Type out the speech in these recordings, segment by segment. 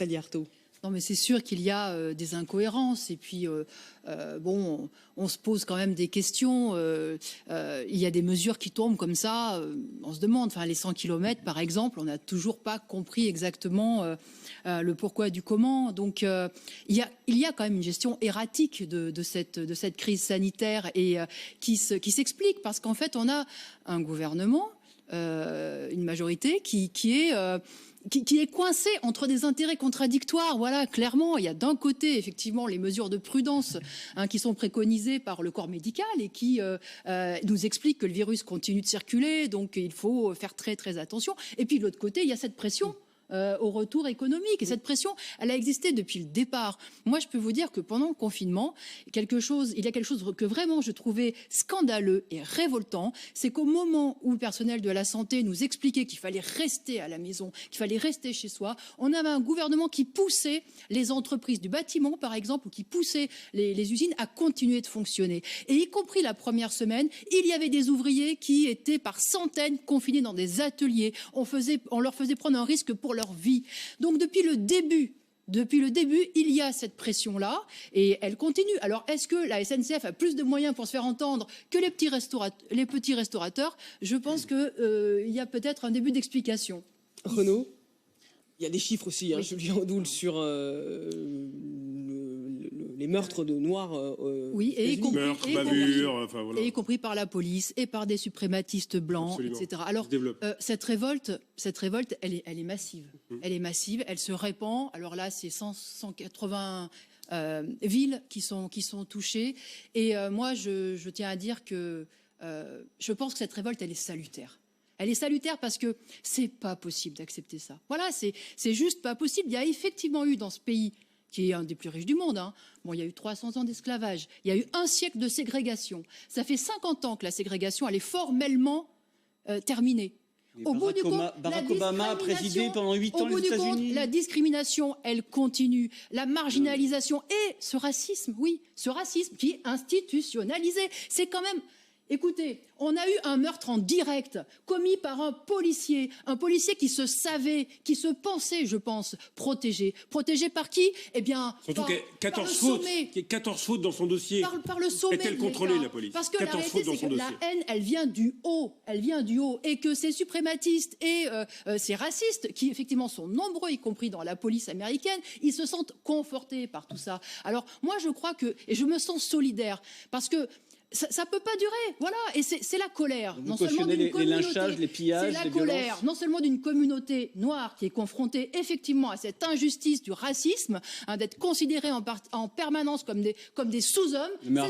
Nathalie Arthaud. Non, mais c'est sûr qu'il y a des incohérences. Et puis, bon, on se pose quand même des questions. Il y a des mesures qui tombent comme ça. On se demande, enfin, les 100 km, par exemple, on n'a toujours pas compris exactement le pourquoi du comment. Donc, il y a quand même une gestion erratique de cette crise sanitaire et qui s'explique parce qu'en fait, on a un gouvernement, une majorité qui est coincé entre des intérêts contradictoires. Voilà, clairement, il y a d'un côté, effectivement, les mesures de prudence qui sont préconisées par le corps médical et qui nous expliquent que le virus continue de circuler, donc il faut faire très, très attention. Et puis, de l'autre côté, il y a cette pression au retour économique. Et cette pression, elle a existé depuis le départ. Moi, je peux vous dire que pendant le confinement, il y a quelque chose que vraiment je trouvais scandaleux et révoltant, c'est qu'au moment où le personnel de la santé nous expliquait qu'il fallait rester à la maison, qu'il fallait rester chez soi, on avait un gouvernement qui poussait les entreprises du bâtiment, par exemple, ou qui poussait les usines à continuer de fonctionner. Et y compris la première semaine, il y avait des ouvriers qui étaient par centaines confinés dans des ateliers. On leur faisait prendre un risque pour leur vie. Donc depuis le début, il y a cette pression-là et elle continue. Alors, est-ce que la SNCF a plus de moyens pour se faire entendre que les petits restaurateurs? Je pense qu'il y a peut-être un début d'explication. Renaud, il y a des chiffres aussi, oui. Julien Audoul, sur les meurtres de Noirs. Oui, et y compris par la police et par des suprématistes blancs, absolument, etc. Alors, cette révolte, elle est massive. Elle est massive, elle se répand. Alors là, c'est 180 villes qui sont touchées. Et moi, je tiens à dire que je pense que cette révolte, elle est salutaire. Elle est salutaire parce que c'est pas possible d'accepter ça. Voilà, c'est juste pas possible. Il y a effectivement eu dans ce pays, qui est un des plus riches du monde, bon, il y a eu 300 ans d'esclavage, il y a eu un siècle de ségrégation. Ça fait 50 ans que la ségrégation, elle est formellement terminée. Au bout du compte, Barack Obama a présidé pendant 8 ans les États-Unis. La discrimination, elle continue. La marginalisation et ce racisme, oui, ce racisme qui est institutionnalisé. C'est quand même... Écoutez, on a eu un meurtre en direct commis par un policier qui se savait, qui se pensait, je pense, protégé. Protégé par qui? Eh bien, surtout qu'il y a 14 fautes dans son dossier. Par le sommet. Est-elle contrôlée, la police? Parce que la réalité, c'est que la haine, elle vient du haut. Et que ces suprématistes et ces racistes, qui effectivement sont nombreux, y compris dans la police américaine, ils se sentent confortés par tout ça. Alors, moi, je crois et je me sens solidaire, parce que ça peut pas durer, voilà, et c'est la colère. Vous cautionnez les lynchages, les pillages, c'est la colère, non seulement d'une communauté noire qui est confrontée effectivement à cette injustice du racisme, d'être considérée en permanence comme des sous-hommes. Mais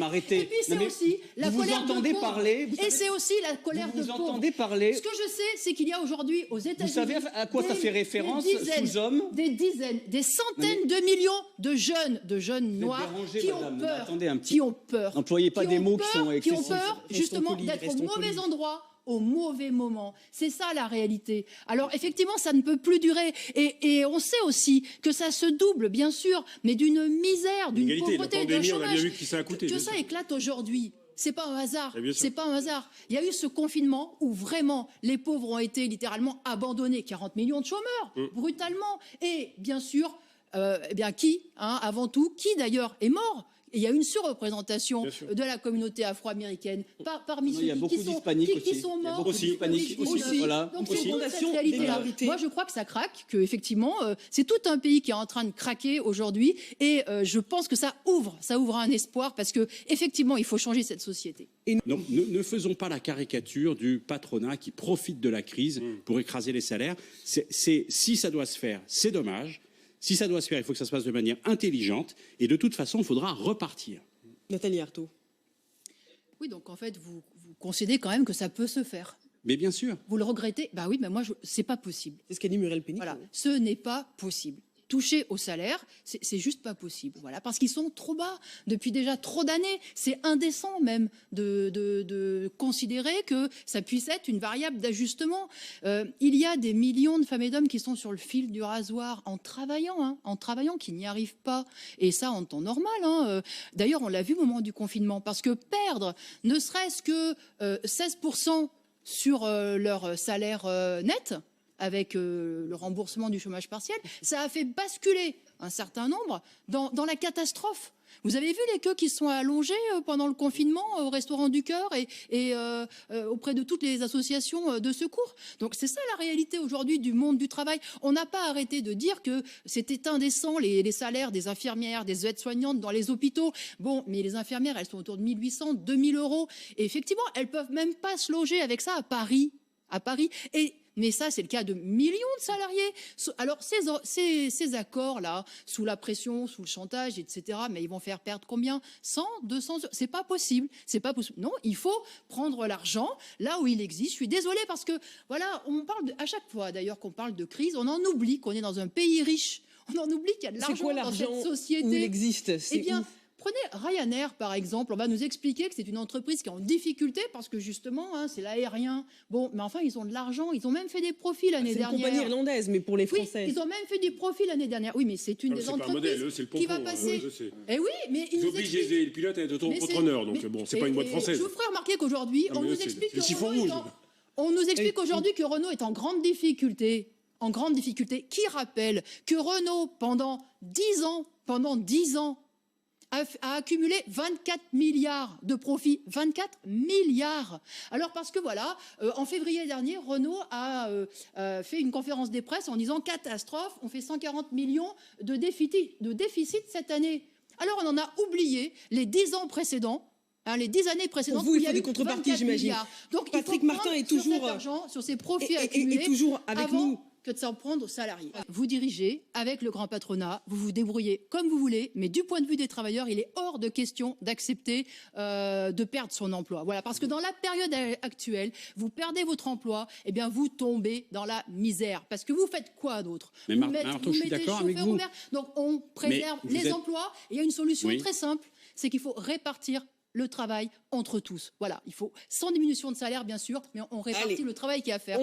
arrêtez, Et puis c'est aussi la colère de pauvres. Parler. Et c'est aussi la colère de pauvres. Vous entendez parler. Ce que je sais, c'est qu'il y a aujourd'hui aux États-Unis. Vous savez à quoi ça fait référence, sous-hommes? Des centaines de millions de jeunes noirs qui ont peur. N'employez pas des mots qui sont excessifs. Qui ont peur, justement, d'être au mauvais endroit, au mauvais moment. C'est ça, la réalité. Alors, effectivement, ça ne peut plus durer. Et on sait aussi que ça se double, bien sûr, mais d'une misère, d'une pauvreté, d'un chômage. On a bien vu qui ça a coûté. Que ça éclate aujourd'hui. C'est pas un hasard. C'est pas un hasard. Il y a eu ce confinement où vraiment les pauvres ont été littéralement abandonnés. 40 millions de chômeurs, brutalement. Et bien sûr, avant tout, qui d'ailleurs est mort? Il y a une surreprésentation de la communauté afro-américaine parmi ceux qui sont morts. Aussi. Voilà. Donc c'est cette réalité-là. Moi, je crois que ça craque, que effectivement, c'est tout un pays qui est en train de craquer aujourd'hui, et je pense que ça ouvre un espoir, parce que effectivement, il faut changer cette société. Non, ne faisons pas la caricature du patronat qui profite de la crise pour écraser les salaires. Si ça doit se faire, c'est dommage. Si ça doit se faire, il faut que ça se passe de manière intelligente. Et de toute façon, il faudra repartir. Nathalie Arthaud. Oui, donc en fait, vous concédez quand même que ça peut se faire. Mais bien sûr. Vous le regrettez? Bah oui, mais moi, c'est pas possible. C'est ce qu'a dit Muriel Pénicaud. Voilà, ce n'est pas possible. Toucher au salaire, c'est juste pas possible. Voilà, parce qu'ils sont trop bas depuis déjà trop d'années. C'est indécent même de considérer que ça puisse être une variable d'ajustement. Il y a des millions de femmes et d'hommes qui sont sur le fil du rasoir en travaillant, qui n'y arrivent pas. Et ça en temps normal. D'ailleurs, on l'a vu au moment du confinement, parce que perdre ne serait-ce que 16% sur leur salaire net, avec le remboursement du chômage partiel, ça a fait basculer un certain nombre dans la catastrophe. Vous avez vu les queues qui se sont allongées pendant le confinement au Restaurant du Cœur et auprès de toutes les associations de secours. Donc c'est ça la réalité aujourd'hui du monde du travail. On n'a pas arrêté de dire que c'était indécent les salaires des infirmières, des aides-soignantes dans les hôpitaux. Bon, mais les infirmières, elles sont autour de 1 800, 2 000 euros. Et effectivement, elles peuvent même pas se loger avec ça à Paris. Mais ça, c'est le cas de millions de salariés. Alors, ces accords-là, sous la pression, sous le chantage, etc., mais ils vont faire perdre combien? 100, 200 euros? C'est pas possible. C'est pas possible. Non, il faut prendre l'argent là où il existe. Je suis désolée parce que, voilà, on parle à chaque fois, d'ailleurs, qu'on parle de crise, on en oublie qu'on est dans un pays riche. On en oublie qu'il y a de l'argent dans cette société. Où il existe? Eh bien, prenez Ryanair, par exemple. On va nous expliquer que c'est une entreprise qui est en difficulté parce que, justement, c'est l'aérien. Bon, mais enfin, ils ont de l'argent. Ils ont même fait des profits l'année dernière. C'est une compagnie irlandaise, mais pour les Français. Oui, ils ont même fait des profits l'année dernière. Oui, mais c'est une des entreprises qui va passer. Eh oui, mais ils obligent les pilotes à être auto-entrepreneurs. Donc, bon, c'est pas une boîte française. Je vous ferai remarquer qu'aujourd'hui, on nous explique que Renault est en grande difficulté. Qui rappelle que Renault, pendant 10 ans, a accumulé 24 milliards de profits. 24 milliards. Alors parce que voilà, en février dernier, Renault a fait une conférence des presses en disant catastrophe, on fait 140 millions de déficit cette année. Alors on en a oublié les 10 ans précédents. Les 10 années précédentes, pour vous, il y a des eu contreparties, j'imagine. Donc Patrick il faut Martin est sur toujours cet argent, sur ces profits accumulés, est toujours avec avant nous. Que de s'en prendre aux salariés. Vous dirigez avec le grand patronat, vous vous débrouillez comme vous voulez, mais du point de vue des travailleurs, il est hors de question d'accepter de perdre son emploi. Voilà, parce que dans la période actuelle, vous perdez votre emploi, et bien vous tombez dans la misère. Parce que vous faites quoi d'autre? Mais Marteau, je suis d'accord avec vous. Donc on préserve les emplois, et il y a une solution très simple, c'est qu'il faut répartir le travail entre tous. Voilà, il faut sans diminution de salaire bien sûr, mais on répartit le travail qu'il y a à faire.